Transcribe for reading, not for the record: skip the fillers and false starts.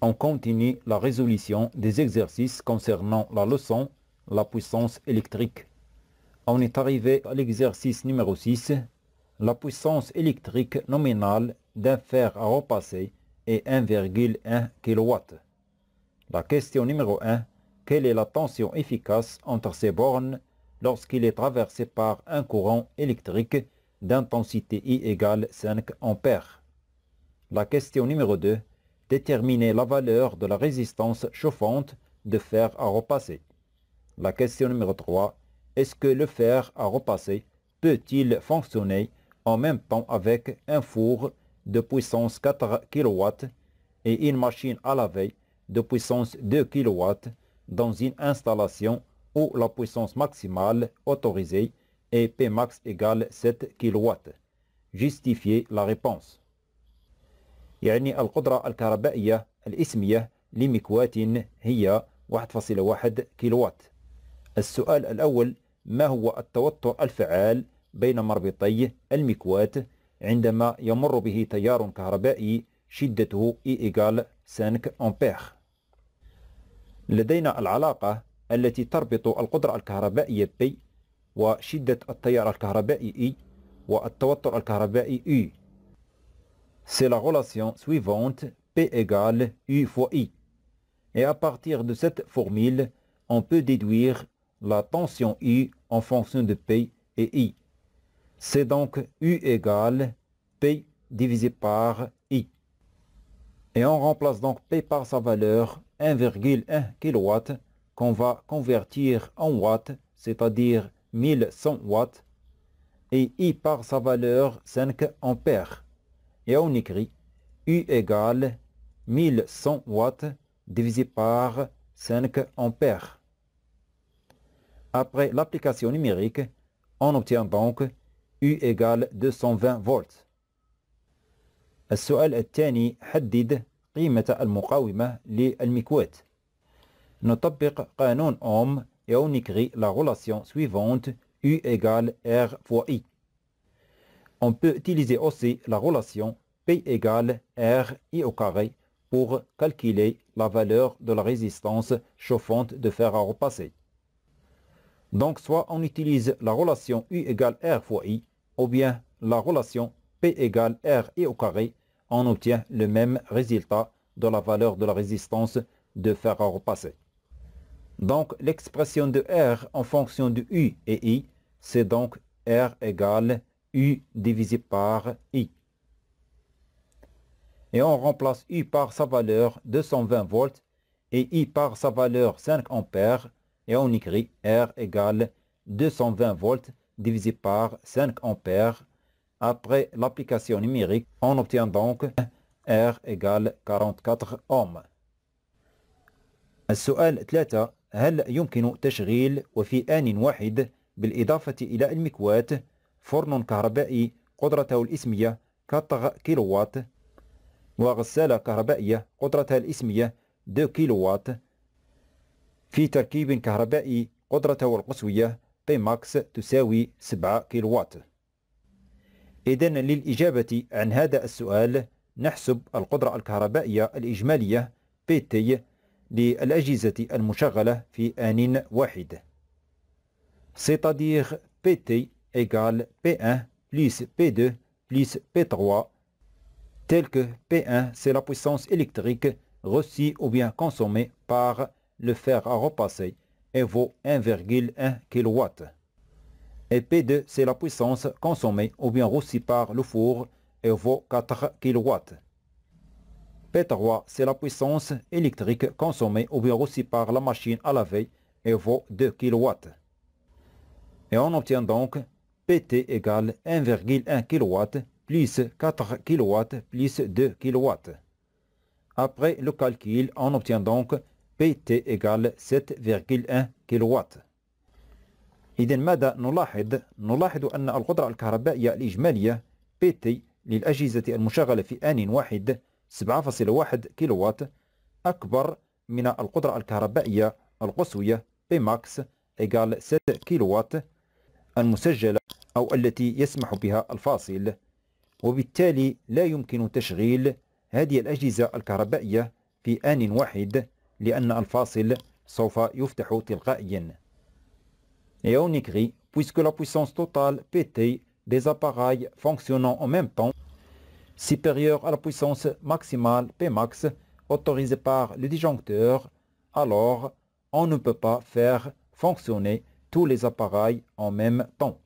On continue la résolution des exercices concernant la leçon, la puissance électrique. On est arrivé à l'exercice numéro 6. La puissance électrique nominale d'un fer à repasser est 1,1 kW. La question numéro 1. Quelle est la tension efficace entre ces bornes lorsqu'il est traversé par un courant électrique d'intensité I égale 5 ampères? La question numéro 2. Déterminer la valeur de la résistance chauffante de fer à repasser. La question numéro 3. Est-ce que le fer à repasser peut-il fonctionner en même temps avec un four de puissance 4 kW et une machine à laver de puissance 2 kW dans une installation où la puissance maximale autorisée est Pmax égale 7 kW? Justifiez la réponse. يعني القدرة الكهربائية الإسمية لمكواة هي 1.1 كيلووات. السؤال الأول: ما هو التوتر الفعال بين مربطي المكواة عندما يمر به تيار كهربائي شدته E égale 5 أمبير؟ لدينا العلاقة التي تربط القدرة الكهربائية P وشدة التيار الكهربائي E والتوتر الكهربائي U. C'est la relation suivante, P égale U fois I. Et à partir de cette formule, on peut déduire la tension U en fonction de P et I. C'est donc U égale P divisé par I. Et on remplace donc P par sa valeur 1,1 kW qu'on va convertir en watts, c'est-à-dire 1100 watts, et I par sa valeur 5 ampères. Et on écrit U égale 1100 watts divisé par 5 ampères. Après l'application numérique, on obtient donc U égale 220 volts. السؤال الثاني: حدد قيمة المقاومة للمكواة. نطبق قانون أوم et on écrit la relation suivante U égale R fois I. On peut utiliser aussi la relation P égale R I au carré pour calculer la valeur de la résistance chauffante de fer à repasser. Donc soit on utilise la relation U égale R fois I, ou bien la relation P égale R I au carré, on obtient le même résultat de la valeur de la résistance de fer à repasser. Donc l'expression de R en fonction de U et I, c'est donc R égale U divisé par I. Et on remplace U par sa valeur 220 volts et I par sa valeur 5 ampères et on écrit R égale 220 volts divisé par 5 ampères. Après l'application numérique, on obtient donc R égale 44 ohms. السؤال 3: هل يمكن تشغيل وفي آن واحد بالإضافة إلى المكواة فرن كهربائي قدرته الإسمية 4 كيلووات وغسالة كهربائية قدرتها الإسمية 2 كيلووات في تركيب كهربائي قدرته القصوية Pmax تساوي 7 كيلووات؟ إذن للإجابة عن هذا السؤال نحسب القدرة الكهربائية الإجمالية PT للأجهزة المشغلة في آن واحد. C'est-à-dire PT égale P1 plus P2 plus P3, tel que P1 c'est la puissance électrique reçue ou bien consommée par le fer à repasser et vaut 1,1 kW. Et P2 c'est la puissance consommée ou bien reçue par le four et vaut 4 kW. P3 c'est la puissance électrique consommée ou bien reçue par la machine à laver et vaut 2 kW. Et on obtient donc PT égale 1,1 kW plus 4 kW plus 2 kW. Après le calcul, on obtient donc PT égale 7,1 kW. إذن ماذا نلاحظ؟ نلاحظ أن القدرة الكهربائية الإجمالية PT للأجهزة المشغلة في آن واحد 7.1 كيلووات أكبر من القدرة الكهربائية القصوية Pmax égale 7 كيلووات المسجلة أو التي يسمح بها الفاصل، وبالتالي لا يمكن تشغيل هذه الأجهزة الكهربائية في آن واحد لأن الفاصل سوف يفتح تلقائيا. Et on écrit, puisque la puissance totale PT des appareils fonctionnant en même temps supérieure à la puissance maximale Pmax autorisée par le disjoncteur, alors on ne peut pas faire fonctionner tous les appareils en même temps.